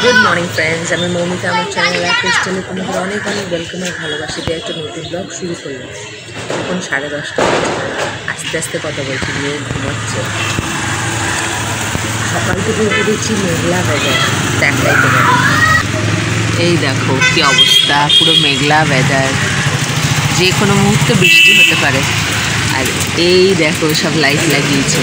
Good morning friends, আমি মৌমিতা। আমার channel ক্রিস্টালে তোমাদের অনেক অনেক ওয়েলকাম আর ভালোবাসি দিয়ে একটা নতুন ব্লগ শুরু করলাম। এখন 10:30 আস্তে আস্তে কথা বলছি, মেয়ে ঘুমাচ্ছে। সকাল থেকে উঠে দেখছি মেঘলা ওয়েদার, দেখাই তোমার। এই দেখো কি অবস্থা, পুরো মেঘলা ওয়েদার, যে কোনো মুহূর্তে বৃষ্টি হতে পারে। আর এই দেখো সব লাইট লাগিয়েছে,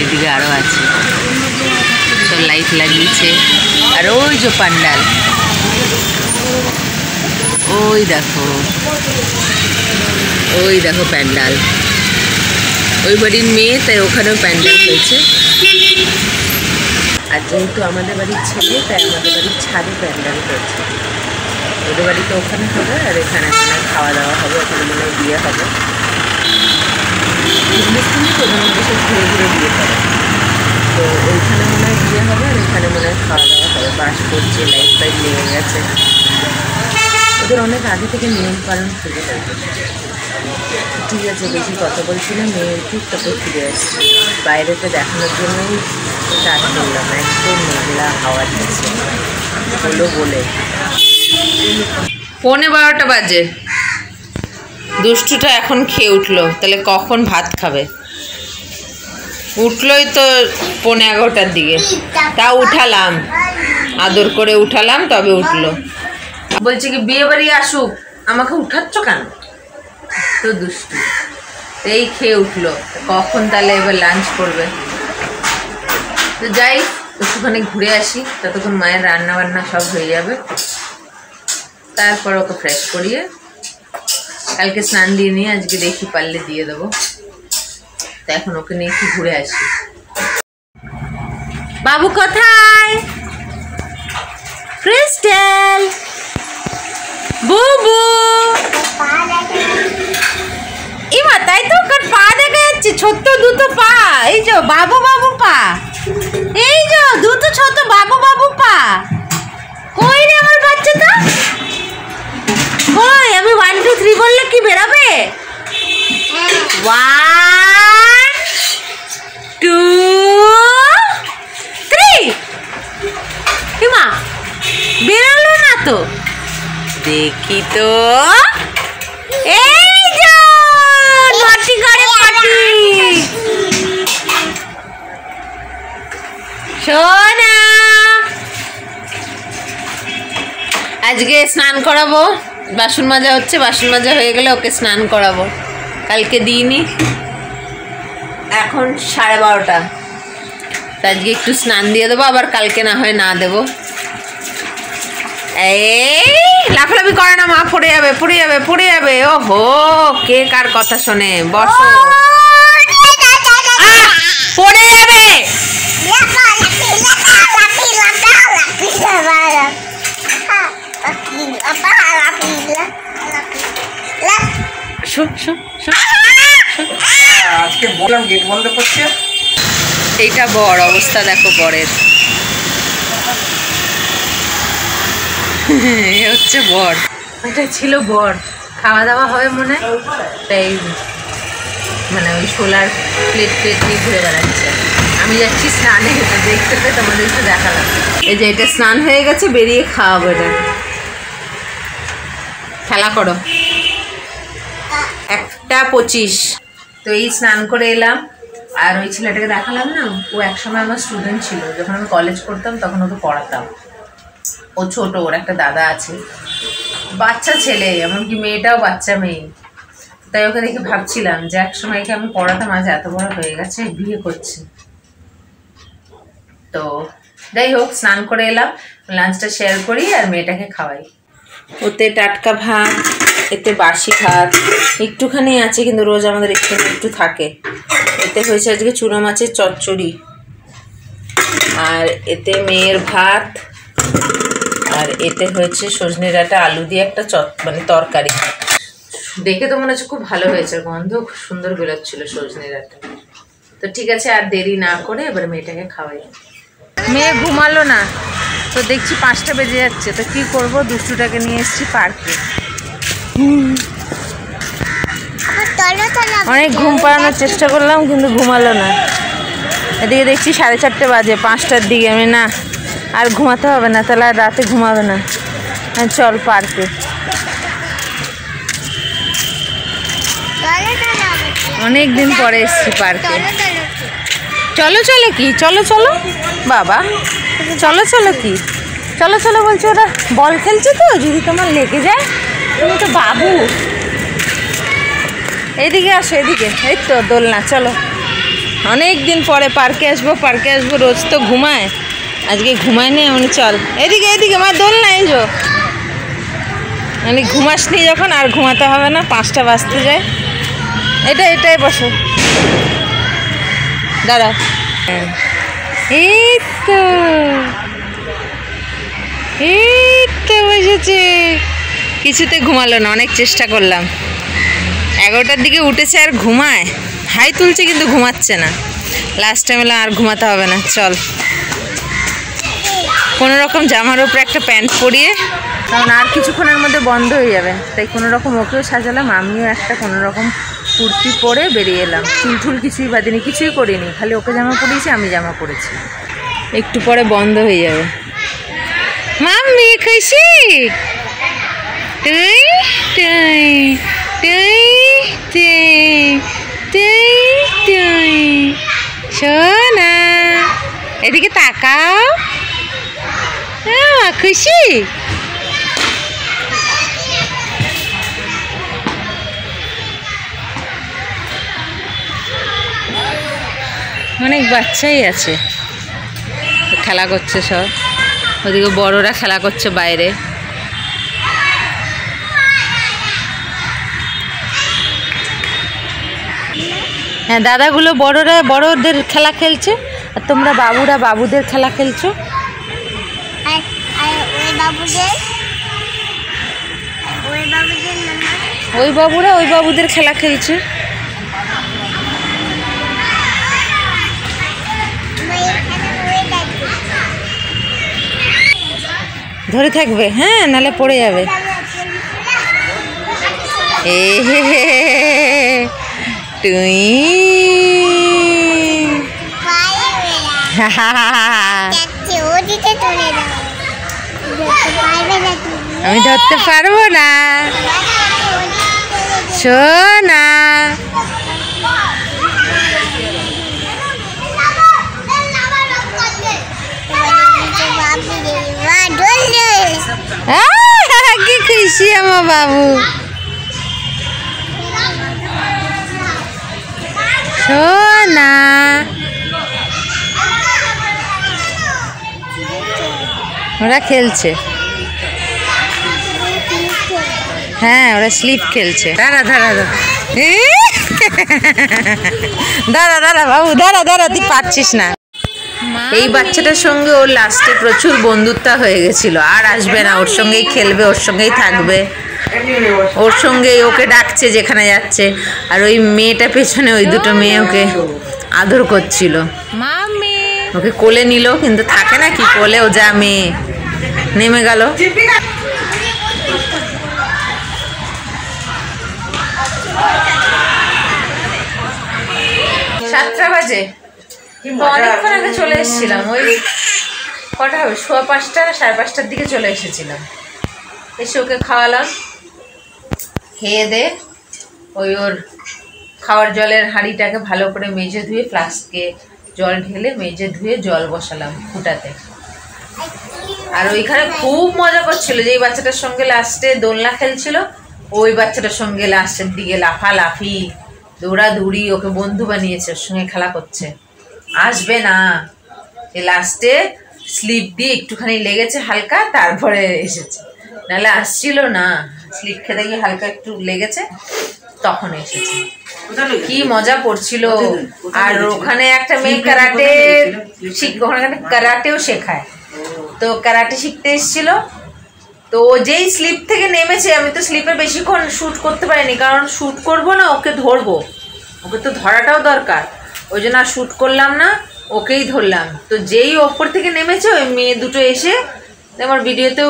এদিকে আরও আছে, সব লাইট লাগিয়েছে। আর ওই যে প্যান্ডাল, ওই দেখো প্যান্ডাল, ওই বাড়ির মেয়ে, তাই ওখানেও প্যান্ডাল হয়েছে। আর যেহেতু আমাদের বাড়ির ছেলে, তাই আমাদের বাড়ির ছাদে প্যান্ডাল হয়েছে। ওদের বাড়িতে ওখানে হবে, আর এখানে মনে হয় খাওয়া দাওয়া হবে, ওখানে মনে হয় বিয়ে হবে। হিন্দুস্তানি প্রধানমন্ত্রী সব ঘুরে ঘুরে বিয়ে করে, তো ওইখানে মনে হয় বিয়ে হবে, আর এখানে মনে হয় খাওয়া দাওয়া হবে। বাস করছে, লাইট ফাইট লেগে গেছে। ওদের অনেক আগে থেকে নিয়ম পালন ফিরে যাবে। ঠিক আছে, বেশি কথা বলছি না, মেয়ের ঠিক তারপর ফিরে আসছি। বাইরেতে দেখানোর জন্যই স্টার্ট করলাম। একদম মেঘলা হাওয়া দিচ্ছে হলো বলে। 11:15 বাজে, দুষ্টুটা এখন খেয়ে উঠলো, তাহলে কখন ভাত খাবে? উঠলোই তো 11:15 দিকে, তা উঠালাম, আদর করে উঠালাম, তবে উঠলো। বলছে কি বিয়ে বাড়ি আসুক, আমাকে উঠাচ্ছ কেন? তো দুষ্টু, এই খেয়ে উঠলো, কখন তাহলে এবার লাঞ্চ করবে? তো যাই একটুখানি ঘুরে আসি, ততক্ষণ মায়ের রান্না বান্না সব হয়ে যাবে। তারপর ওকে ফ্রেশ করিয়ে কালকে স্নান দিয়ে নিয়ে আজকে দেখি পারলে দিয়ে দেবো। তো এখন ওকে নিয়ে একটু ঘুরে আসি। বাবু কোথায়? ক্রিস্টাল, বুবু, ইমা তাই তো ওর পা দেখা যাচ্ছে, ছোট্ট দুটো পা। এই যে বাবু বাবু পা, এই যে দুটো ছোট বাবু বাবু পা। কই রে আমার বাচ্চাটা? কই? আমি 1 2 3 বললে কি বেরাবে? 1 2 3। ইমা বেরালো না তো, দেখি তো। এই যে নটি করে পাটি সোনা, আজকে স্নান করাবো। বাসন মাজা হচ্ছে, বাসন মাজা হয়ে গেলে ওকে স্নান করাবো। কালকে দিইনি, এখন 12:30, তা আজকে একটু স্নান দিয়ে দেবো, আবার কালকে না হয় না দেবো। এই লাফালাফি করে না, মা পড়ে যাবে পড়ে যাবে পড়ে যাবে। ওহো, কে কার কথা শোনে? বসো, পড়ে যাবে। আজকে বললাম গেট বন্ধ করছে। এইটা বর, অবস্থা দেখো বরের। এ হচ্ছে বর, এটা ছিল বর। খাওয়া দাওয়া হবে মনে হয়, তাই মানে ওই সোলার প্লেট নিয়ে ঘুরে বেড়াচ্ছে। আমি যাচ্ছি স্নানে, দেখতে পেয়ে তোমাদের একটু দেখালাম। এই যে এটা স্নান হয়ে গেছে, বেরিয়ে খাওয়াবো। এটা খেলা করো। 1:25। তো এই স্নান করে এলাম, আর ওই ছেলেটাকে দেখালাম না, ও একসময় আমার স্টুডেন্ট ছিল। যখন আমি কলেজ করতাম তখন ওকে পড়াতাম। ও ছোট, ওর একটা দাদা আছে, বাচ্চা ছেলে, এমনকি মেয়েটাও বাচ্চা মেয়ে। তাই ওকে দেখে ভাবছিলাম যে একসময় একে আমি পড়াতাম, আজ এত বড় হয়ে গেছে, বিয়ে করছে। তো যাই হোক, স্নান করে এলাম, লাঞ্চটা শেয়ার করি আর মেয়েটাকে খাওয়াই। ওতে টাটকা ভাত, এতে বাসি ভাত একটুখানি আছে, কিন্তু রোজ আমাদের একটু থাকে। এতে হয়েছে আজকে চুনো মাছের চচ্চড়ি, আর এতে মেয়ের ভাত, আর এতে হয়েছে সজনে ডাঁটা আলু দিয়ে একটা মানে তরকারি। দেখে তো মনে হচ্ছে খুব ভালো হয়েছে, গন্ধ খুব সুন্দর বেরোচ্ছিল সজনে ডাঁটা। তো ঠিক আছে, আর দেরি না করে এবার মেয়েটাকে খাওয়াই। মেয়ে ঘুমালো না, তো দেখছি 5টা বেজে যাচ্ছে। তো কি করব, দুষ্টুটাকে নিয়ে এসেছি পার্কে। অনেক ঘুম পাড়ানোর চেষ্টা করলাম, কিন্তু ঘুমালো না। এদিকে দেখছি 4:30 বাজে, 5টার দিকে। আমি না আর ঘুমাতে হবে না, তাহলে আর রাতে ঘুমাবে না। চল পার্কে। অনেক দিন পরে এসছি পার্কে। চলো চলো কি, চলো চলো বাবা, চলো চলো কি, চলো চলো বলছো। ওরা বল খেলছে তো, যদি তোমার লেগে যায়, তুমি তো বাবু। এইদিকে আসো, এদিকে। এই তো দোলনা, চলো। অনেক দিন পরে পার্কে আসবো, পার্কে আসবো। রোজ তো ঘুমায়, আজকে ঘুমায় নি এমনি। চল এদিকে, এদিকে মা, দোলনা। এই যো, মানে ঘুমাসনি যখন আর ঘুমাতে হবে না, 5টা বাজতে যায়। এটাই বসো, দাঁড়া। এই তো বসেছে। কিছুতে ঘুমালো না, অনেক চেষ্টা করলাম। 11টার দিকে উঠেছে আর ঘুমায়, হাই তুলছে কিন্তু ঘুমাচ্ছে না। লাস্ট টাইম এলাম আর ঘুমাতে হবে না, চল। কোনো রকম জামার উপরে একটা প্যান্ট পরিয়ে, কারণ আর কিছুক্ষণের মধ্যে বন্ধ হয়ে যাবে, তাই কোনো রকম ওকেও সাজালাম, আমিও একটা কোনো রকম কুর্তি পরে বেরিয়ে এলাম। চুল কিছুই বাঁধিনি, কিছুই করিনি, খালি ওকে জামা পরিয়েছি, আমি জামা পরেছি। একটু পরে বন্ধ হয়ে যাবে। মাম্মি খুশি? তুই তুই তুই তুই তুই সোনা, এদিকে তাকাও। খুশি? অনেক বাচ্চাই আছে, খেলা করছে সব। ওদিকে বড়রা খেলা করছে বাইরে। হ্যাঁ, দাদাগুলো বড়দের খেলা খেলছে, আর তোমরা বাবুরা বাবুদের খেলা খেলছো। ওই বাবুরা ওই বাবুদের খেলা খেলছে। ধরে থাকবে, হ্যাঁ, নালে পড়ে যাবে। তুই আমি ধরতে পারবো না সোনা। কি খুশি আমার বাবু, সোনা। ওরা খেলছে, হ্যাঁ, ওরা স্লিপ খেলছে। দাঁড়া বাবু, দাঁড়া, তুই পারছিস না। এই বাচ্চাটার সঙ্গে ওর লাস্টে প্রচুর বন্ধুত্ব হয়ে গেছিল, আর আসবে না, ওর সঙ্গেই খেলবে, ওর সঙ্গেই থাকবে, ওর সঙ্গেই ওকে ডাকছে যেখানে যাচ্ছে। আর ওই মেয়েটা পেছনে, ওই দুটো মেয়ে ওকে আদর করছিল, ওকে কোলে নিল, কিন্তু থাকে না কি কোলে, ও যা মেয়ে নেমে গেল। 7টা বাজে, অনেকক্ষণ আগে চলে এসেছিলাম। ওই কটা হবে, 5:15 5:30টার দিকে চলে এসেছিলাম। এসে ওকে খাওয়ালাম, খেয়ে দে ওই ওর খাওয়ার জলের হাঁড়িটাকে ভালো করে মেজে ধুয়ে, ফ্লাস্কে জল ঢেলে মেজে ধুয়ে জল বসালাম ফুটাতে। আর ওইখানে খুব মজা করছিল, যেই বাচ্চাটার সঙ্গে লাস্টে দোলনা খেলছিল, ওই বাচ্চাটার সঙ্গে লাস্টের দিকে লাফালাফি দৌড়াদৌড়ি, ওকে বন্ধু বানিয়েছে, ওর সঙ্গে খেলা করছে। আসবে না, এই লাস্টে স্লিপ দিয়ে একটুখানি লেগেছে হালকা, তারপরে এসেছে, নাহলে আসছিল না। স্লিপ খেতে গিয়ে হালকা একটু লেগেছে, তখন এসেছে। কি মজা পড়ছিল। আর ওখানে একটা মেয়ে কারাটে ওখানে কারাটেও শেখায়, তো কারাটে শিখতে এসেছিল। তো যেই স্লিপ থেকে নেমেছে, আমি তো স্লিপে বেশিক্ষণ শ্যুট করতে পারিনি, কারণ শ্যুট করবো না, ওকে ধরবো, ওকে তো ধরাটাও দরকার, ওই জন্য আর শ্যুট করলাম না, ওকেই ধরলাম। তো যেই ওপর থেকে নেমেছে, ওই মেয়ে দুটো এসে, আমার ভিডিওতেও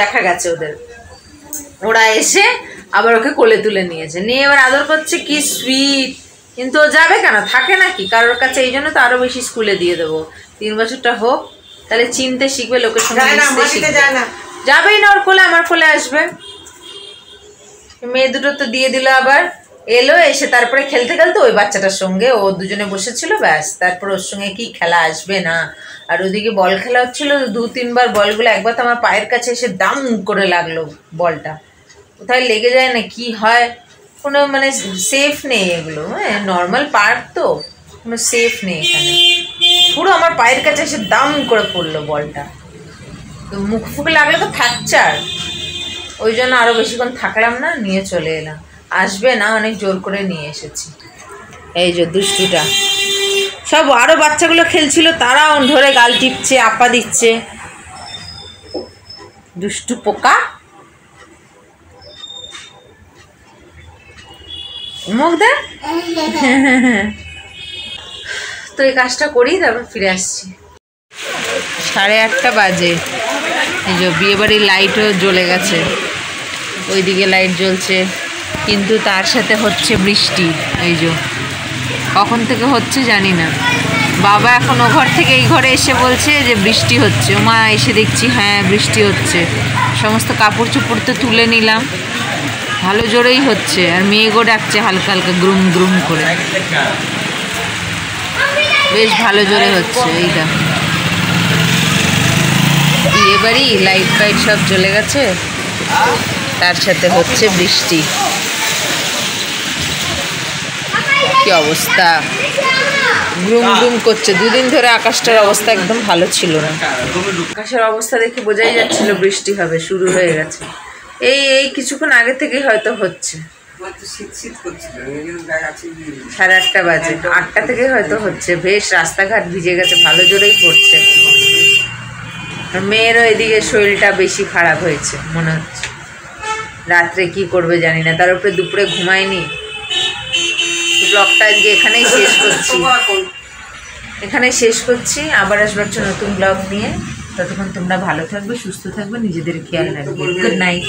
দেখা গেছে ওদের, ওরা এসে আবার ওকে কোলে তুলে নিয়েছে, নিয়ে এবার আদর করছে, কি সুইট। কিন্তু ও যাবে কেন, থাকে নাকি কারোর কাছে, এই জন্য তো আরও বেশি স্কুলে দিয়ে দেবো, 3 বছরটা হোক, তাহলে চিনতে শিখবে, লোকের সঙ্গে যায় না, মিশতে মাটিতে শিখবে। যায় না। যাবেই না ওর কোলে, আমার কোলে আসবে। মেয়ে দুটো তো দিয়ে দিল, আবার এলো, এসে তারপরে খেলতে খেলতে ওই বাচ্চাটার সঙ্গে ও দুজনে বসেছিল, ব্যাস। তারপর ওর সঙ্গে কি খেলা, আসবে না। আর ওদিকে বল খেলা হচ্ছিল, 2-3 বার বলগুলো, একবার তো আমার পায়ের কাছে এসে দাম করে লাগলো বলটা। কোথায় লেগে যায় না কি হয়, কোনো মানে সেফ নেই এগুলো। হ্যাঁ, নর্মাল পার্ক তো, কোনো সেফ নেই এখানে। পুরো আমার পায়ের কাছে এসে দাম করে পড়লো বলটা। তো মুখ ফুকে লাগলে তো ফ্র্যাকচার, ওই জন্য আরও বেশিক্ষণ থাকলাম না, নিয়ে চলে এলাম। আসবে না, অনেক জোর করে নিয়ে এসেছি। এই যে দুষ্টুটা, সব আরও বাচ্চাগুলো খেলছিল, তারাও ধরে গাল টিপছে, আপা দিচ্ছে। দুষ্টু পোকা, মুখ দে। তো এই কাজটা করি, তারপর ফিরে আসছি। 8:30 বাজে। এই যে বিয়েবাড়ির লাইটও জ্বলে গেছে, ওইদিকে লাইট জ্বলছে, কিন্তু তার সাথে হচ্ছে বৃষ্টি। এই যে কখন থেকে হচ্ছে জানি না। বাবা এখন ও ঘর থেকে এই ঘরে এসে বলছে যে বৃষ্টি হচ্ছে। মা এসে দেখছি হ্যাঁ বৃষ্টি হচ্ছে। সমস্ত কাপড় চোপড় তো তুলে নিলাম, ভালো জোরেই হচ্ছে। আর মেয়েগো ডাকছে হালকা হালকা, গ্রুম গ্রুম করে, বেশ ভালো জোরে হচ্ছে। এই দেখো বিয়ে বাড়ি, লাইট ফাইট সব জ্বলে গেছে, তার সাথে হচ্ছে বৃষ্টি। কি অবস্থা, গ্রুম গ্রুম করছে। 2 দিন ধরে আকাশটার অবস্থা একদম ভালো ছিল না। আকাশের অবস্থা দেখে বোঝাই যাচ্ছিল বৃষ্টি হবে, শুরু হয়ে গেছে। এই কিছুক্ষণ আগে থেকেই হয়তো হচ্ছে। 8:30 বাজে, 8টা থেকে হয়তো হচ্ছে। বেশ রাস্তাঘাট ভিজে গেছে, ভালো জোরেই পড়ছে। মেয়েরও এদিকে শরীরটা বেশি খারাপ হয়েছে মনে হচ্ছে, রাত্রে কি করবে জানি না। তার উপরে দুপুরে ঘুমায়নি। ব্লগটা আজকে এখানেই শেষ করছি। আবার আসবার নতুন ব্লগ নিয়ে। ততক্ষণ তোমরা ভালো থাকবে, সুস্থ থাকবে, নিজেদের খেয়াল রাখবে। Good night.